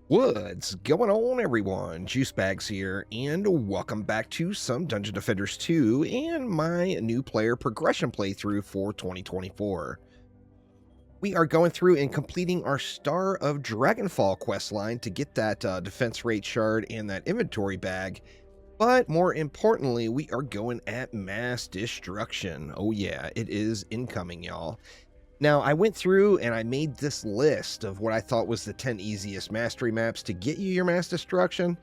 What's going on, everyone? Juice Bags here, and welcome back to some Dungeon Defenders 2 and my new player progression playthrough for 2024. We are going through and completing our Star of Dragonfall quest line to get that defense rate shard and that inventory bag, but more importantly, we are going at mass destruction. Oh yeah, it is incoming, y'all. Now, I went through and I made this list of what I thought was the 10 easiest mastery maps to get you your mass destruction,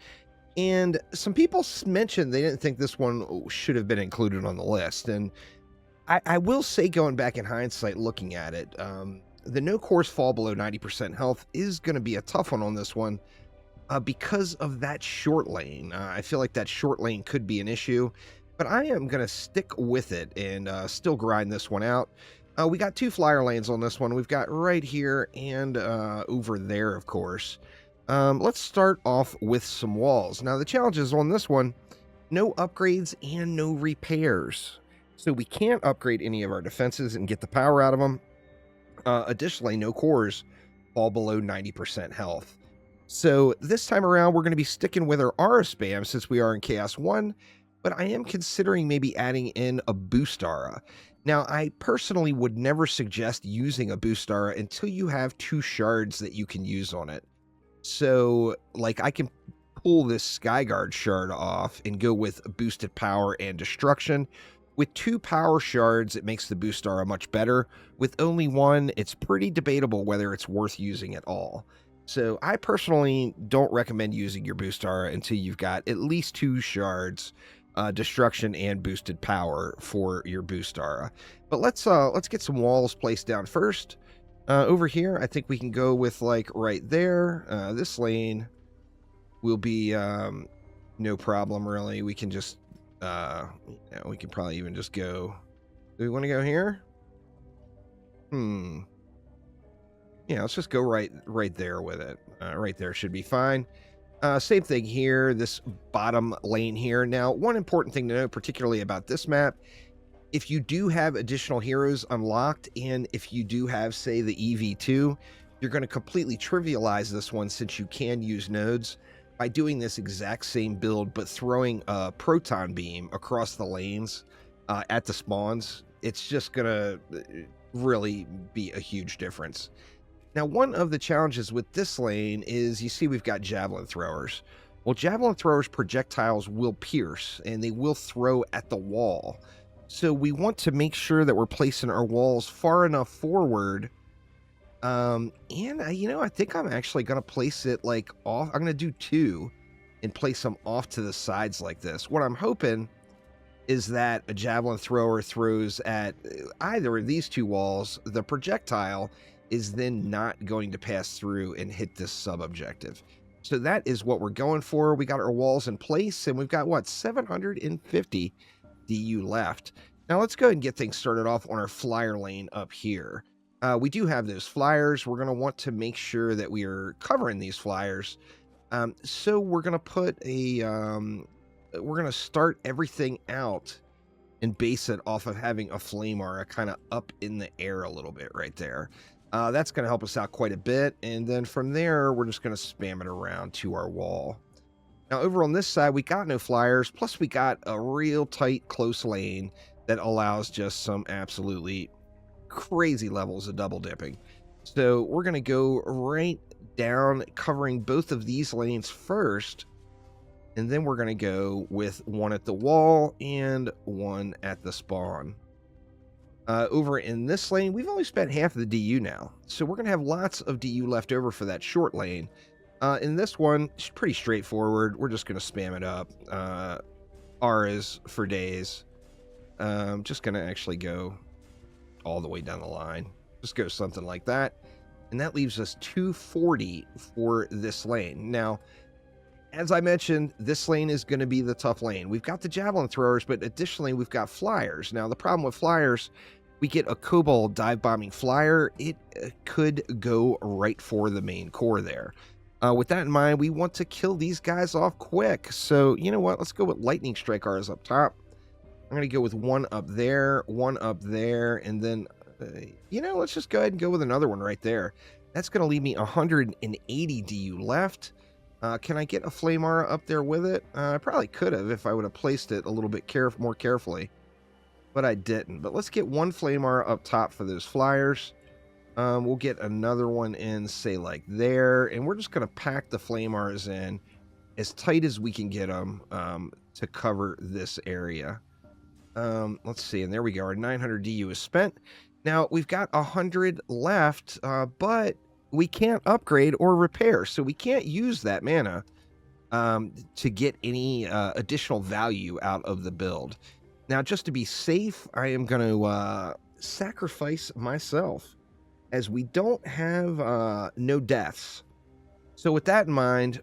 and some people mentioned they didn't think this one should have been included on the list. And I will say, going back in hindsight, looking at it, the no cores fall below 90% health is going to be a tough one on this one because of that short lane. I feel like that short lane could be an issue, but I am going to stick with it and still grind this one out. We got two flyer lanes on this one. We've got right here and over there, of course. Let's start off with some walls. Now, the challenges on this one, no upgrades and no repairs. So we can't upgrade any of our defenses and get the power out of them. Additionally, no cores fall below 90% health. So this time around, we're going to be sticking with our aura spam since we are in Chaos 1, but I am considering maybe adding in a boost aura. Now, I personally would never suggest using a boost aura until you have two shards that you can use on it. So, like, I can pull this Skyguard shard off and go with boosted power and destruction. With two power shards, it makes the boost aura much better. With only one, it's pretty debatable whether it's worth using at all. So I personally don't recommend using your boost aura until you've got at least two shards, destruction and boosted power for your boost aura. But let's get some walls placed down first. Over here, I think we can go with like right there. This lane will be no problem really. We can just we can probably even just go. Do we want to go here? Yeah, let's just go right there with it. Right there should be fine. Same thing here, this bottom lane here. Now, one important thing to know, particularly about this map, if you do have additional heroes unlocked, and if you do have, say, the EV2, you're going to completely trivialize this one since you can use nodes by doing this exact same build, but throwing a proton beam across the lanes at the spawns. It's just going to really be a huge difference. Now, one of the challenges with this lane is, you see we've got javelin throwers. Well, javelin throwers' projectiles will pierce, and they will throw at the wall. So we want to make sure that we're placing our walls far enough forward. I think I'm actually going to place it like off. I'm going to do two and place them off to the sides like this. What I'm hoping is that a javelin thrower throws at either of these two walls, the projectile is then not going to pass through and hit this sub-objective. So that is what we're going for. We got our walls in place, and we've got, what, 750 DU left. Now let's go ahead and get things started off on our flyer lane up here. We do have those flyers. We're going to want to make sure that we are covering these flyers. So we're going to put a... we're going to start everything out and base it off of having a flame aura kind of up in the air a little bit right there. That's going to help us out quite a bit, and then from there, we're just going to spam it around to our wall. Now, over on this side, we got no flyers, plus we got a real tight, close lane that allows just some absolutely crazy levels of double dipping. So we're going to go right down, covering both of these lanes first, and then we're going to go with one at the wall and one at the spawn. Over in this lane, we've only spent half of the DU now, so we're going to have lots of DU left over for that short lane. In this one, it's pretty straightforward. We're just going to spam it up. Auras for days. Just going to actually go all the way down the line. Just go something like that. And that leaves us 240 for this lane. Now, as I mentioned, this lane is going to be the tough lane. We've got the javelin throwers, but additionally, we've got flyers. Now, the problem with flyers, we get a kobold dive bombing flyer. It could go right for the main core there. With that in mind, we want to kill these guys off quick. So, you know what? Let's go with lightning strike R's up top. I'm going to go with one up there, and then, let's just go ahead and go with another one right there. That's going to leave me 180 DU left. Can I get a Flame Aura up there with it? I probably could have if I would have placed it a little bit more carefully, but I didn't. But let's get one Flame Aura up top for those flyers. We'll get another one in, say, like there, and we're just going to pack the Flame Auras in as tight as we can get them to cover this area. Let's see, and there we go. Our 900 DU is spent. Now, we've got 100 left, but we can't upgrade or repair, so we can't use that mana to get any additional value out of the build. Now, just to be safe, I am going to sacrifice myself, as we don't have no deaths. So with that in mind,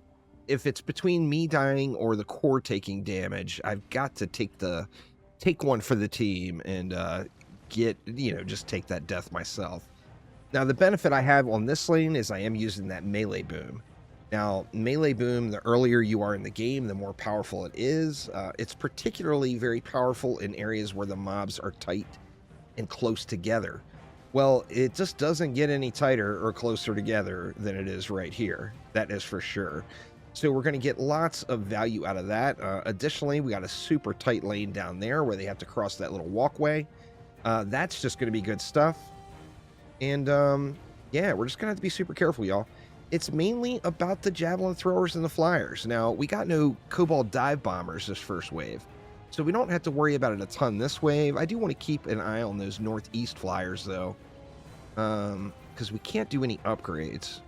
if it's between me dying or the core taking damage, I've got to take one for the team and just take that death myself. Now, the benefit I have on this lane is I am using that melee boom. Now, melee boom, the earlier you are in the game, the more powerful it is. It's particularly very powerful in areas where the mobs are tight and close together. Well, it just doesn't get any tighter or closer together than it is right here. That is for sure. So we're going to get lots of value out of that. Additionally, we got a super tight lane down there where they have to cross that little walkway. That's just going to be good stuff. And yeah, we're just going to have to be super careful, y'all. It's mainly about the javelin throwers and the flyers. Now, we got no Cobalt dive bombers this first wave, so we don't have to worry about it a ton this wave. I do want to keep an eye on those northeast flyers, though, because we can't do any upgrades.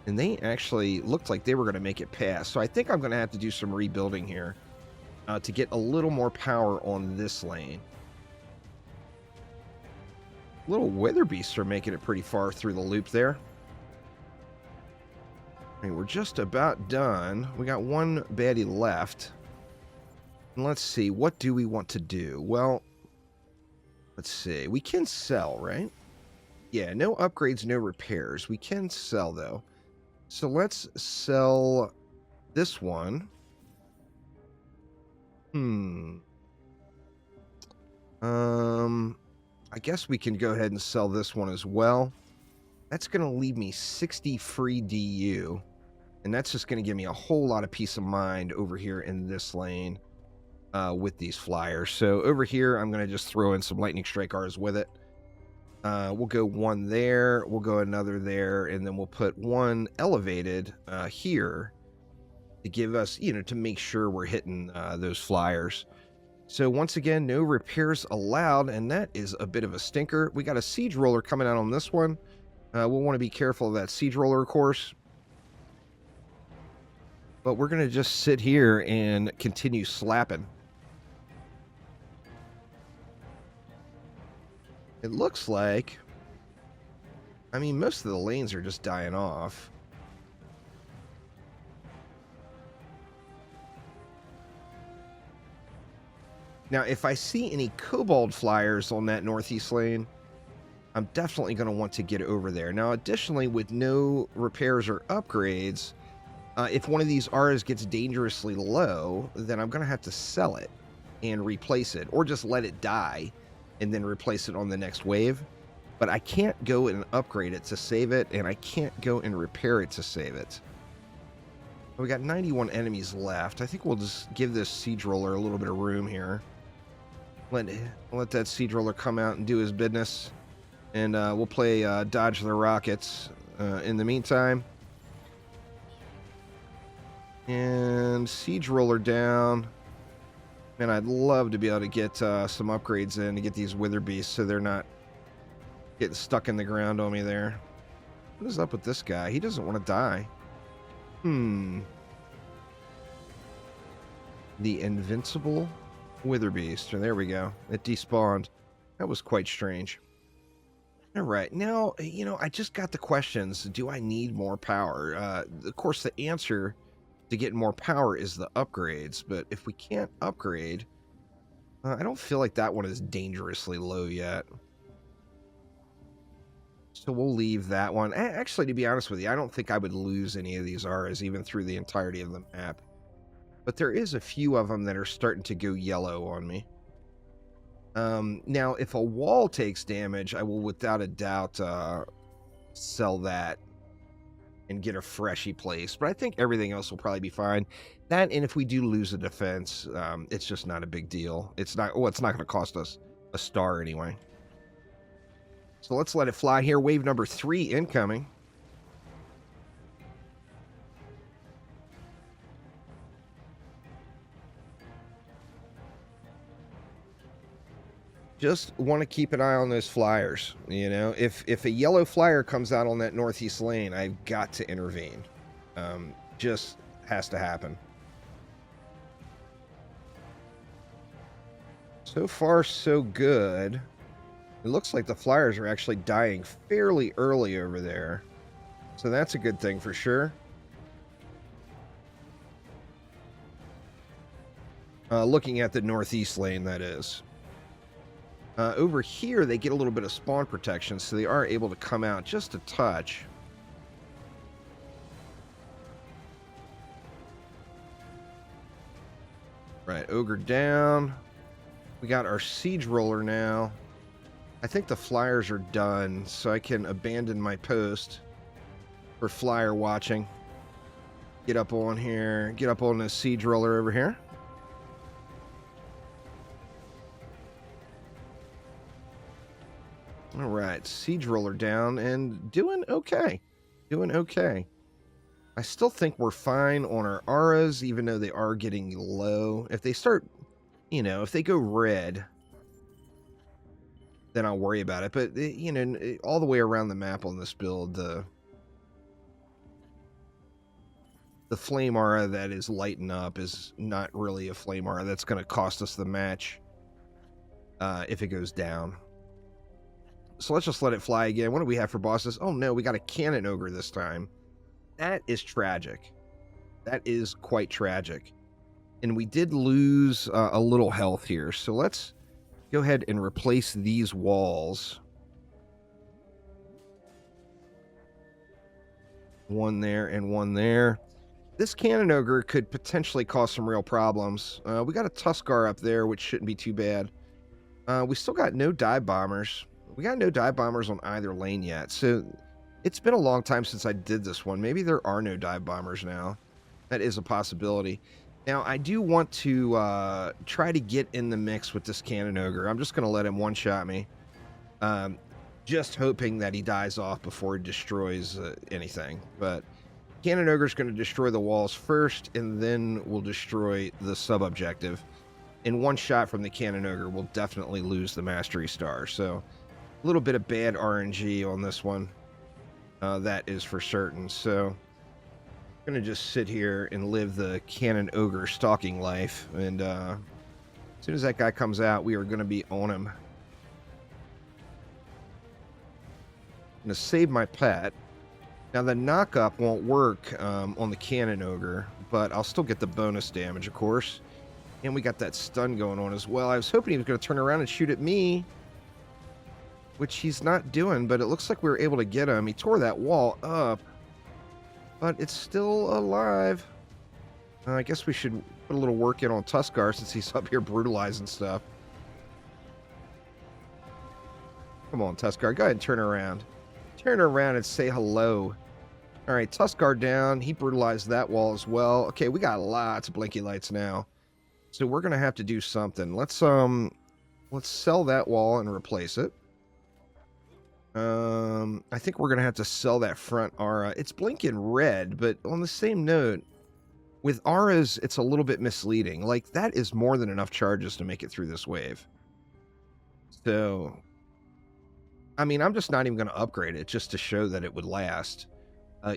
And they actually looked like they were going to make it past. So I think I'm going to have to do some rebuilding here to get a little more power on this lane. Little Wither Beasts are making it pretty far through the loop there. I mean, we're just about done. We got one baddie left. And let's see, what do we want to do? Well, let's see. We can sell, right? Yeah, no upgrades, no repairs. We can sell, though. So let's sell this one. I guess we can go ahead and sell this one as well. That's going to leave me 60 free DU. And that's just going to give me a whole lot of peace of mind over here in this lane with these flyers. So over here, I'm going to just throw in some Lightning Strike R's with it. We'll go one there, we'll go another there, and then we'll put one elevated here to give us, to make sure we're hitting those flyers. So once again, no repairs allowed, and that is a bit of a stinker. We got a Siege Roller coming out on this one. We'll want to be careful of that Siege Roller, of course. But we're going to just sit here and continue slapping. It looks like, I mean, most of the lanes are just dying off. Now, if I see any Cobalt flyers on that northeast lane, I'm definitely going to want to get over there. Now, additionally, with no repairs or upgrades, if one of these Rs gets dangerously low, then I'm going to have to sell it and replace it, or just let it die and then replace it on the next wave. But I can't go and upgrade it to save it, and I can't go and repair it to save it. We got 91 enemies left. I think we'll just give this Siege Roller a little bit of room here. Let that Siege Roller come out and do his business. And we'll play Dodge the Rockets in the meantime. And Siege Roller down. Man, I'd love to be able to get some upgrades in to get these Wither Beasts so they're not getting stuck in the ground on me there. What is up with this guy? He doesn't want to die. The Invincible Wither Beast. There we go. It despawned. That was quite strange. All right. Now, I just got the questions. Do I need more power? Of course, the answer to get more power is the upgrades. But if we can't upgrade, I don't feel like that one is dangerously low yet. So we'll leave that one. Actually, to be honest with you, I don't think I would lose any of these Rs even through the entirety of the map. But there is a few of them that are starting to go yellow on me. Now, if a wall takes damage, I will without a doubt sell that and get a freshy place. But I think everything else will probably be fine. That, and if we do lose a defense, it's just not a big deal. It's not, well, it's not going to cost us a star anyway. So let's let it fly here. Wave number 3 incoming. Just want to keep an eye on those flyers. You know, if a yellow flyer comes out on that northeast lane, I've got to intervene. Just has to happen. So far, so good. It looks like the flyers are actually dying fairly early over there. So that's a good thing for sure. Looking at the northeast lane, that is. Over here, they get a little bit of spawn protection, so they are able to come out just a touch. Right, ogre down. We got our siege roller now. I think the flyers are done, so I can abandon my post for flyer watching. Get up on here. Get up on the siege roller over here. All right, siege roller down and doing okay. Doing okay. I still think we're fine on our auras, even though they are getting low. If they start, you know, if they go red, then I'll worry about it. But, you know, all the way around the map on this build, the flame aura that is lighting up is not really a flame aura. That's going to cost us the match if it goes down. So let's just let it fly again. What do we have for bosses? Oh no, we got a cannon ogre this time. That is tragic. That is quite tragic. And we did lose a little health here. So let's go ahead and replace these walls. One there and one there. This cannon ogre could potentially cause some real problems. We got a Tuskar up there, which shouldn't be too bad. We still got no dive bombers. We got no dive bombers on either lane yet, so it's been a long time since I did this one. Maybe there are no dive bombers now. That is a possibility. Now, I do want to try to get in the mix with this cannon ogre. I'm just going to let him one-shot me, just hoping that he dies off before he destroys anything. But cannon ogre is going to destroy the walls first, and then we'll destroy the sub-objective. In one shot from the cannon ogre, we'll definitely lose the mastery star, so a little bit of bad RNG on this one. That is for certain. So I'm going to just sit here and live the cannon ogre stalking life. And as soon as that guy comes out, we are going to be on him. I'm going to save my pet. Now the knock-up won't work on the cannon ogre, but I'll still get the bonus damage, of course. And we got that stun going on as well. I was hoping he was going to turn around and shoot at me, which he's not doing, but it looks like we were able to get him. He tore that wall up, but it's still alive. I guess we should put a little work in on Tuskar since he's up here brutalizing stuff. Come on, Tuskar. Go ahead and turn around. Turn around and say hello. All right, Tuskar down. He brutalized that wall as well. Okay, we got lots of blinky lights now. So we're going to have to do something. Let's sell that wall and replace it. I think we're going to have to sell that front aura. It's blinking red, but on the same note, with auras, it's a little bit misleading. Like, that is more than enough charges to make it through this wave. So, I mean, I'm just not even going to upgrade it just to show that it would last,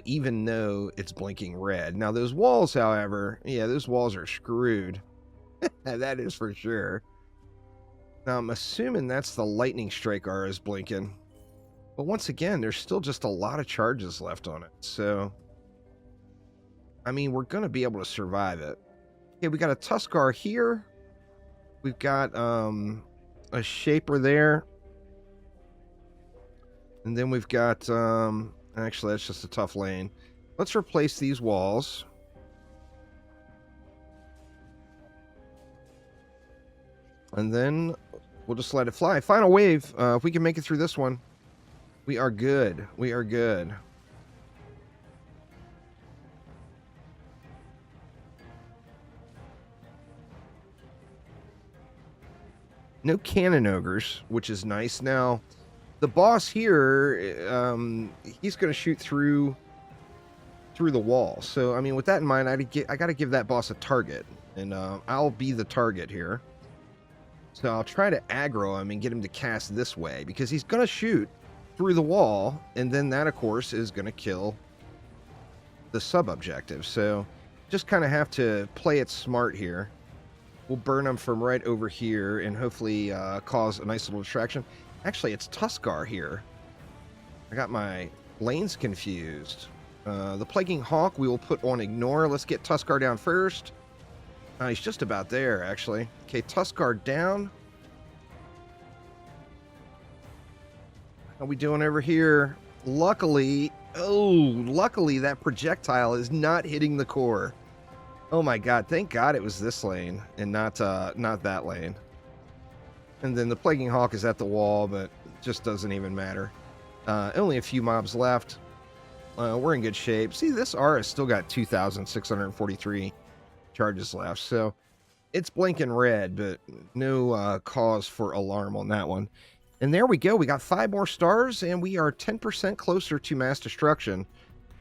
even though it's blinking red. Now, those walls, however, yeah, those walls are screwed. That is for sure. Now, I'm assuming that's the lightning strike auras blinking. But once again, there's still just a lot of charges left on it. So, I mean, we're going to be able to survive it. Okay, we got a Tuskar here. We've got a Shaper there. And then we've got, actually, that's just a tough lane. Let's replace these walls. And then we'll just let it fly. Final wave. If we can make it through this one, We are good. We are good. No cannon ogres, which is nice. Now, the boss here, he's going to shoot through the wall. So, I mean, with that in mind, I got to give that boss a target. And I'll be the target here. So I'll try to aggro him and get him to cast this way, because he's going to shoot through the wall, and then that, of course, is going to kill the sub-objective. So just kind of have to play it smart here. We'll burn him from right over here and hopefully cause a nice little distraction. Actually, it's Tuskar here. I got my lanes confused. The Plaguing Hawk we will put on ignore. Let's get Tuskar down first. He's just about there, actually. Okay, Tuskar down. How we doing over here? Luckily, luckily that projectile is not hitting the core. Oh my god, thank god it was this lane and not that lane. And then the Plaguing Hawk is at the wall, but it just doesn't even matter. Only a few mobs left. We're in good shape. See, this R has still got 2,643 charges left, so it's blinking red, but no cause for alarm on that one. And there we go. We got 5 more stars, and we are 10% closer to mass destruction.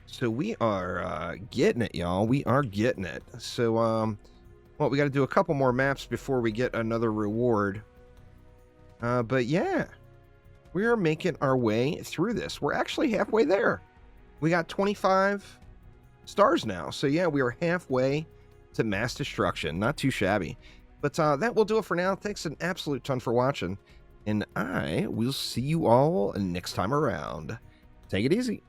So we are getting it, y'all. We are getting it. So, well, we got to do a couple more maps before we get another reward. But yeah, we are making our way through this. We're actually halfway there. We got 25 stars now. So yeah, we are halfway to mass destruction. Not too shabby. But that will do it for now. Thanks an absolute ton for watching. And I will see you all next time around. Take it easy.